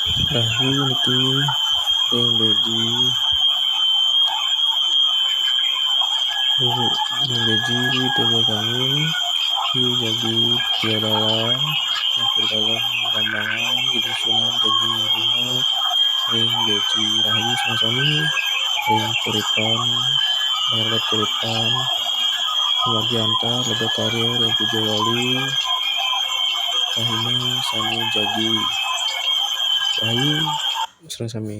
Rahayu niki ring beji tebakangin hiu jagi piadalan campur dalam gambangan gede sunan jagi rima ring beji rahayu sami-sami ring kuripan merlet kuripan Mardianta lebe karya ring puja wali rahina sami jagi rahayu sami-sami.